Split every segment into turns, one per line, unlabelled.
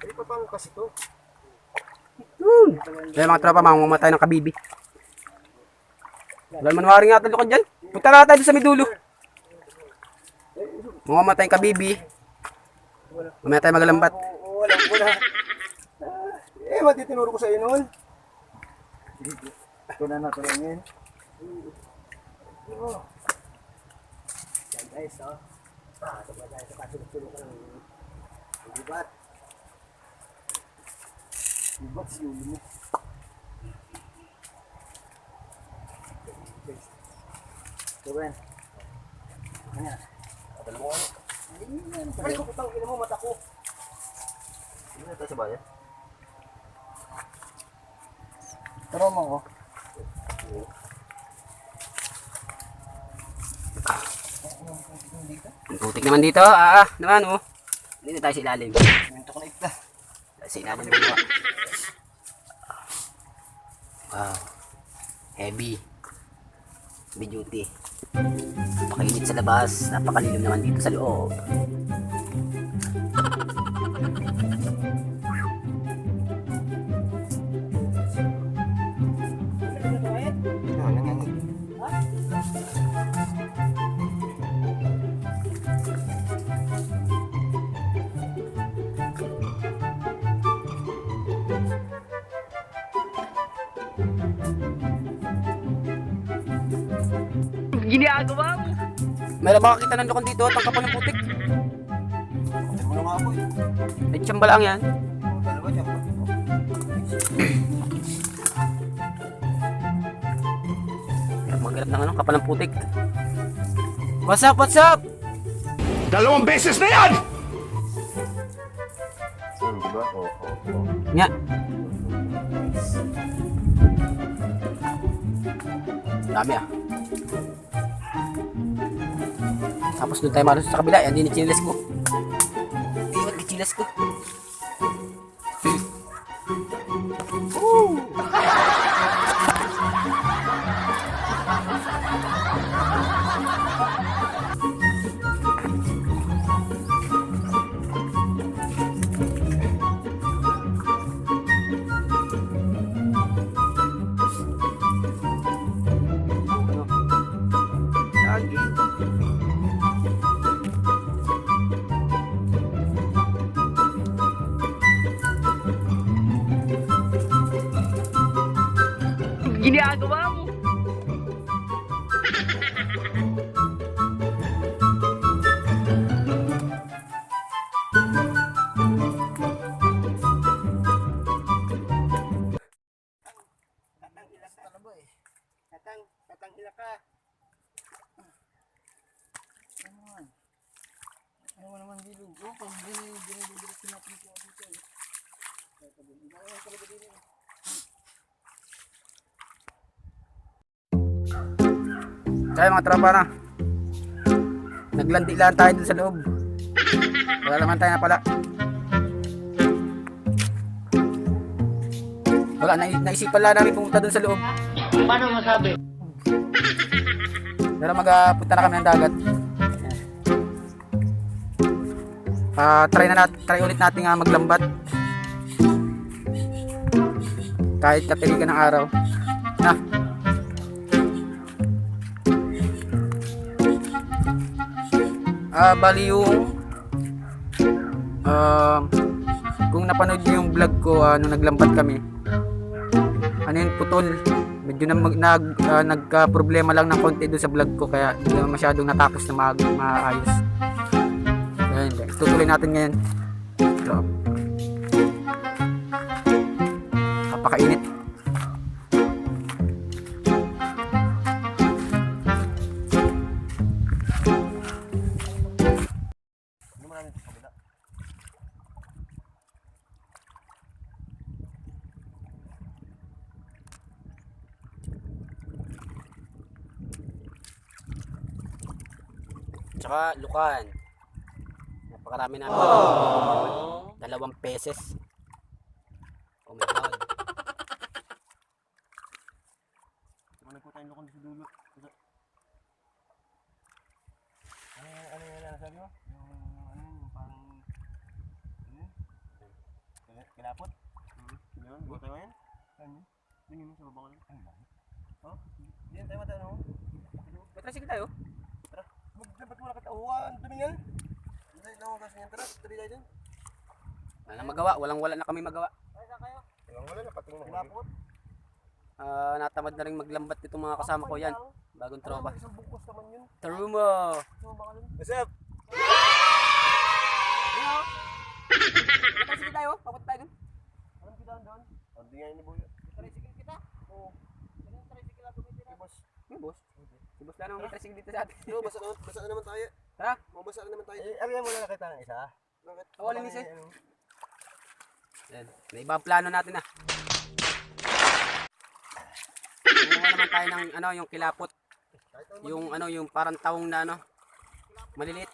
Ay, paano kasi to?
Kaya mga tropa, mamamatay ng kabibi. Wala naman waring natin lukad dyan. Punta na tayo sa midulo. Mamamatay ng kabibi. Mamaya tayo magalambat.
Wala. Matitinuro ko sa iyo noon. Ito na natulungin. Yan guys, oh. Ito ba tayo sa kasulog-sulog ka ng libat. Libat si ulo mo. Ito ba yan? Ano yan? Padala mo ano? Pare ko putang ina mo, mata ko. Hindi na tayo sa bayan? Taro mo ko.
Ang putik naman dito. Naman oh. Dito tayo sa ilalim.
Minto ko na ita.
Sa ilalim ng mga. Wow. Heavy. Heavy duty. Napakainit sa labas. Napakalilim naman dito sa loob. Ginagawa mo? Meron baka kita ng lukon dito. Tangkap ng putik.
Ano nga po eh.
Ay, tsamba lang yan.
Dalawa dyan po.
Maghanap ng ano, kapal ng putik. What's up? What's up?
Dalawang beses na yan!
Diba? Oo.
Nga. Dami ah. Tapos doon tayo malos sa kabila. Yan din chiles ko. Iwan ka chiles ko. Lagi. Ginagawa mo?
Tatanghila ka. Ano naman bilog? Pag dinidirisin natin po dito eh.
Kaya mga tropa na. Naglandi lang tayo dun sa loob. Wala naman tayo na pala. Wala, naisipan lang namin pumunta dun sa loob.
Paano masabi?
Pero magpunta na kami ng dagat. Try ulit natin maglambat. Kahit katirikan ng araw. Na. Bali yung kung napanood niyo yung vlog ko nung naglambat kami. Ano yun, putol. Medyo nagka-problema lang ng konti doon sa vlog ko kaya hindi naman masyadong natapos na maayos. Ayan, tutuloy natin ngayon. So, napakainit. Tsaka lukan. Napakarami namin. Dalawang peses. Oh my god.
Nagpunta ko sa dulo. Ano yung sabi mo? Yung parang kilapot. Yun, buta mo yan. Ano? Yun sa baba ko lang. Oh, diyan tayo mata, no?
May tricycle tayo.
Tara. Ba't mo nakatauhan? Dumi yan. Hindi na ako kasi yan. Tara, tuloy tayo dun.
Wala na magawa, wala na kami magawa.
Ay, saan kayo? Wala na, patungo na kilapot.
Natamad na rin maglambat itong mga kasama ko yan. Bagong tropa.
Isang bukos naman yun.
Tarumo!
What's up?
May tricycle tayo, papunta tayo dun.
Anong kita doon? Hindi nga inibuyo. Tricycle kita? Oo. Anong tricycle ako may tira? Boss.
May boss. Si boss lang naman may tricycle dito sa atin.
Yo, basa na naman tayo.
Tara!
Mabasa na naman tayo. Abiyan mo na nakita ng isa. Bakit?
Wala ni sir. Yan. May ibang plano natin ah. Kumuha naman tayo ng ano, yung kilapot. Yung ano, yung parang taong na ano. Maliliit.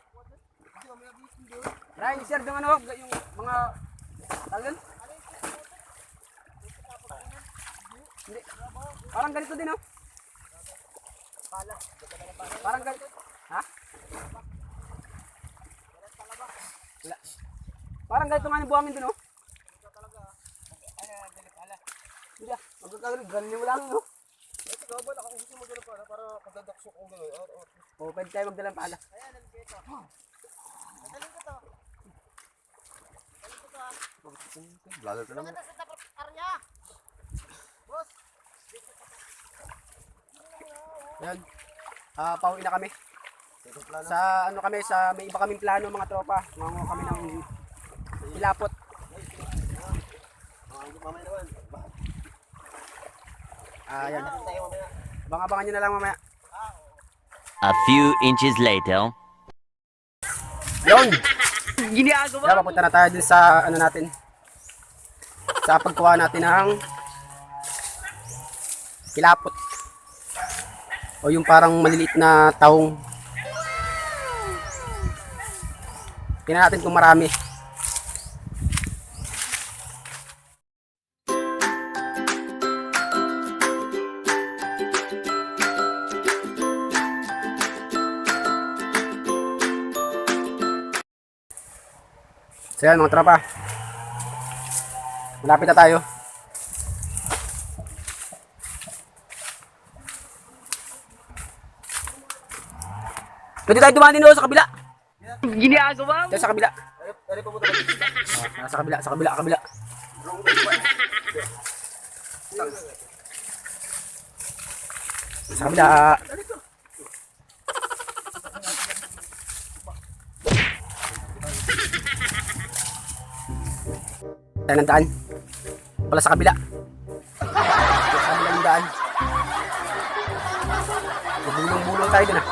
Try, sir, yung ano, yung mga talan. Hindi. Parang ganito din oh. Parang ganito. Ha? Wala. Parang ganito nga yung buhangin din oh. Hindi ah, magkakaroon mo lang no.
Ito ka ba, kung gusto mo gano'n para kadadaksok kong gano'n.
O, pwede tayo magdalang pala.
Ayan, nandito. Nadaling ko to. Nadaling ko to ah.
Vlogger ka naman.
Maganda sa dapat area. Boss.
Yan. Pauwi na kami. Sa ano kami, sa may iba kaming plano mga tropa. Mangunguha kami ng ilapot.
Mamaya naman.
Yan.
Tayo mamaya.
Abangan nyo na lang mamaya.
A few inches later.
Yun! Ginagawa! Papunta na tayo dun sa ano natin. Sa pagkuha natin ng kilapot. O yung parang maliliit na taong. Tingnan natin kung marami. So yan mga tropa. Malapit na tayo. Pwede tayo dumaan din sa kabila. Ginagawa mo. Sa kabila.
Ari pa mo tayo.
Sa kabila, sa kabila, kabila. Sa kabila. Tayo ng daan. Pala sa kabila. Sa kabila yung daan. Bulong-bulong tayo din ah.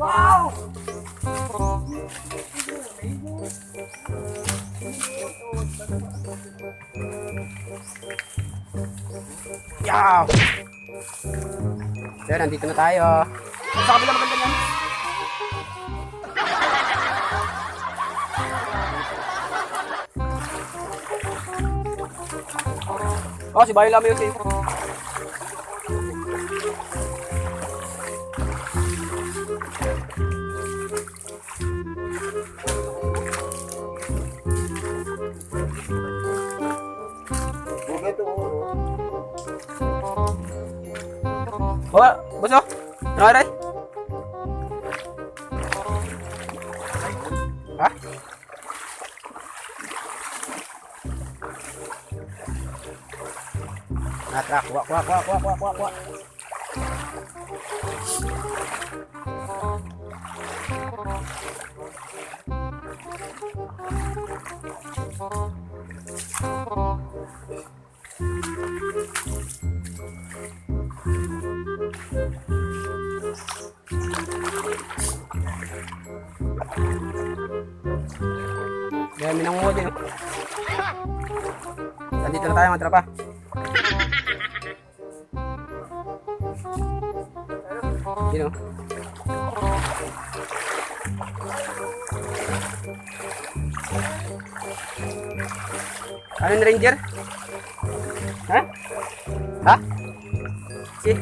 Wow! Yaw! So, nandito na tayo. Sa kabila maganda yan. Oh, si Bayo Lama yun sa'yo. Oh, boso. Nangaray? Ha? Natra, kuha. Dami nang huli. Nandito na tayo mga tropa. Yun o. Ano yung ranger? Ha? Ha? Si?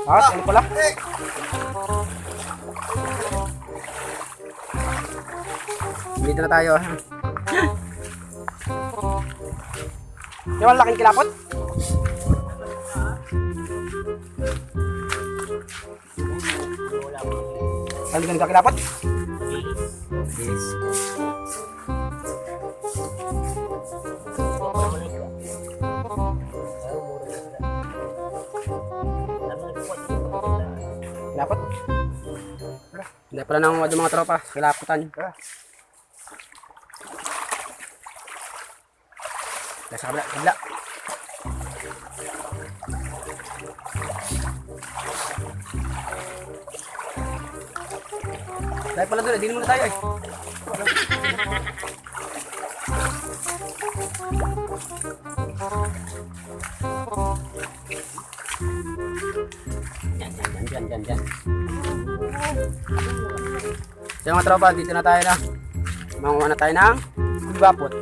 Ah, ano pala? Dito na tayo. Yung ang laking kilapot? Ano ganun ka kilapot? Yes. Kilapot? Hindi pala nang wado mga tropa. Kilapotan. Sa kabila, kabila. Dahil pala doon, din muna tayo eh. Yan. So mga tropa, dito na tayo na. Manguha na tayo ng bapot.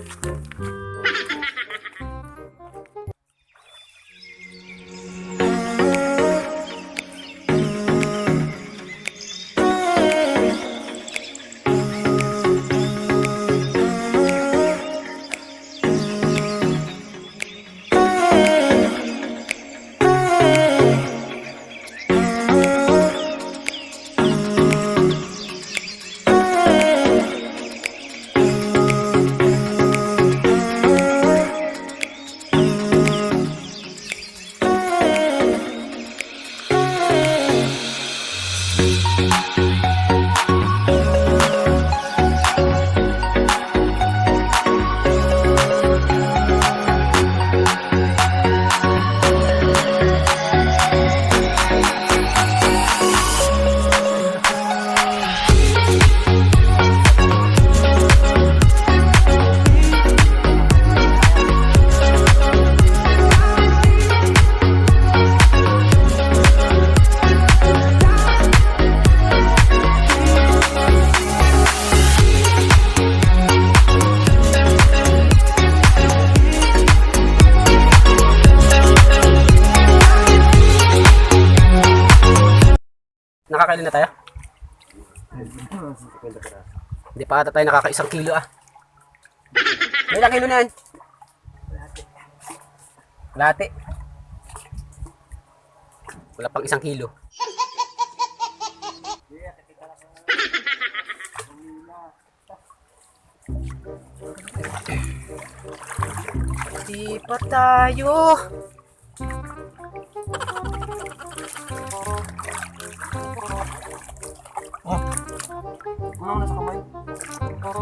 Nakakailan na tayo? Hindi pa ata tayo nakaka-1 kilo ah. May ilang kilo na yan? Kalahati. Wala pang 1 kilo. Di pa tayo.
Oh. Ano na sa kamay?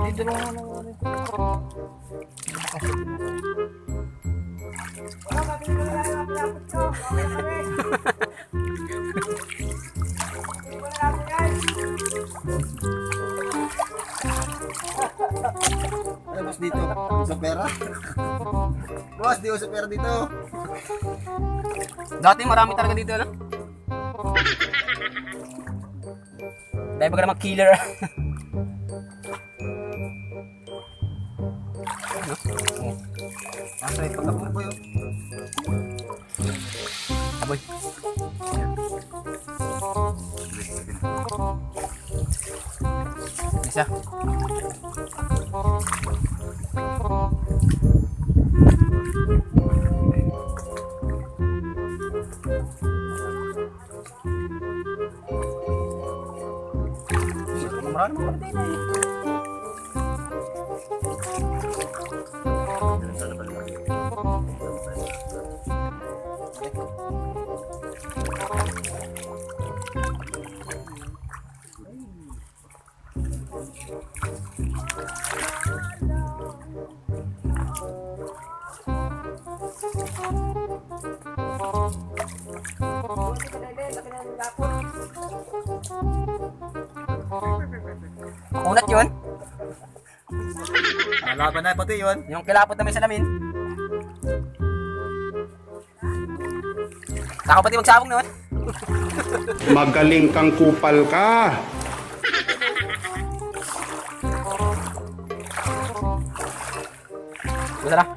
Dito lang ano.
Boss dito, sa pera. Boss, di sa pera dito.
Dati marami talaga dito, ano? Dahil baga naman killer.
Asa ito tapos po yun.
Aboy. Isa.
Marami mo din eh.
Makunat yun.
Laban na pati yun.
Yung kilapot na may salamin. Saka pati magsabong naman.
Magaling kang kupal ka.
Masarap.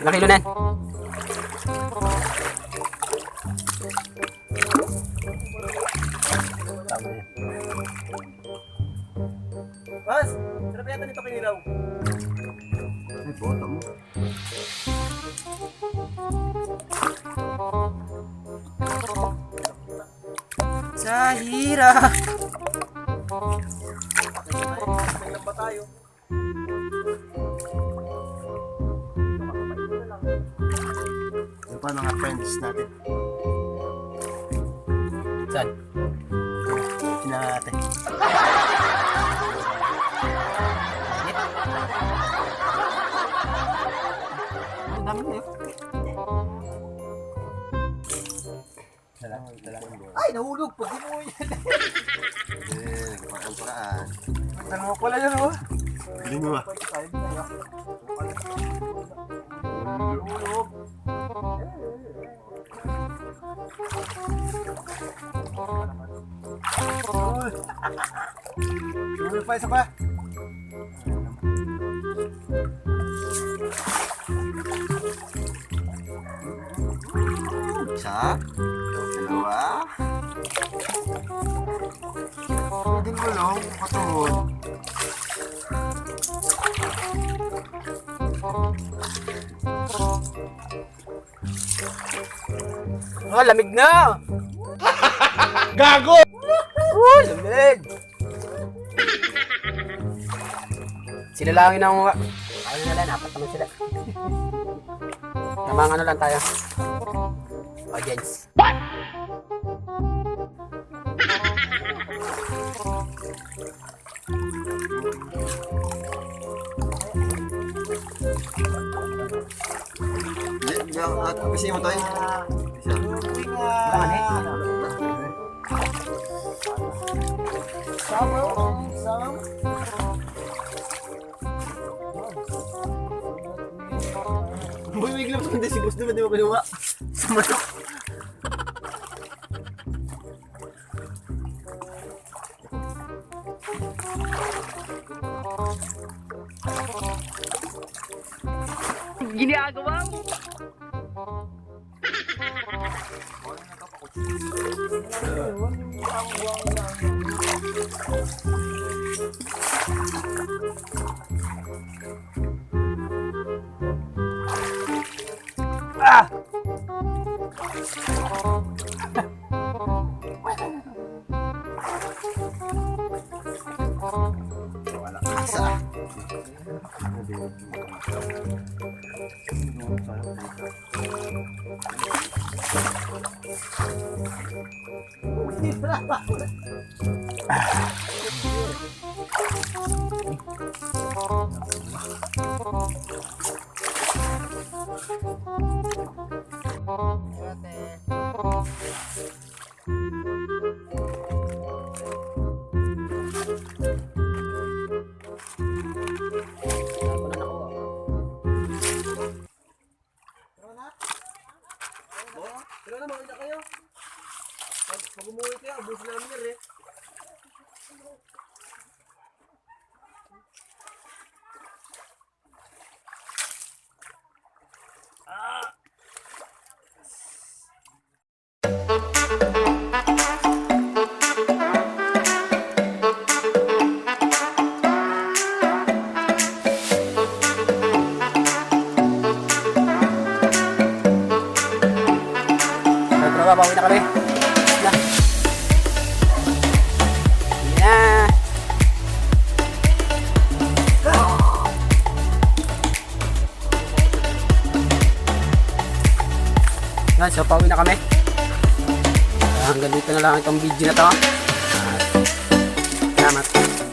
Ilang kilo na yan?
Bas, sarap yata nito kinilaw.
Ay, boto mo.
Sa hirap.
Kailan ba tayo?
Ano pa mga friends natin?
Saan?
Natin.
Ang dami na yun.
Ay, nahulog. Pag mo yan.
Nagpakamparaan.
Ano pala yan, oh?
Galing mo ah.
Nahulog. Sumulog pa, isa pa.
Isa. Dalawa. Pwedeng gulong. Patuhod.
Oh, lamig na!
Gago!
Lamig! Sila lang yun ang... Ano na lang, apat naman sila. Tamang ano lang tayo. Audience.
Kasi mo tayo. Isa.
Tangan eh.
Uy, may gloves hindi si boss naman, di mo kinuha. Sa manok.
Ginagawa mo! Ah!
Asa.
Pero na, makita kayo. Pag umuwi kayo, abusin namin yan eh.
Babawi na kami. Na. Yeah. Yan, so pauwi na kami. Hanggang dito na lang itong video na to. Salamat.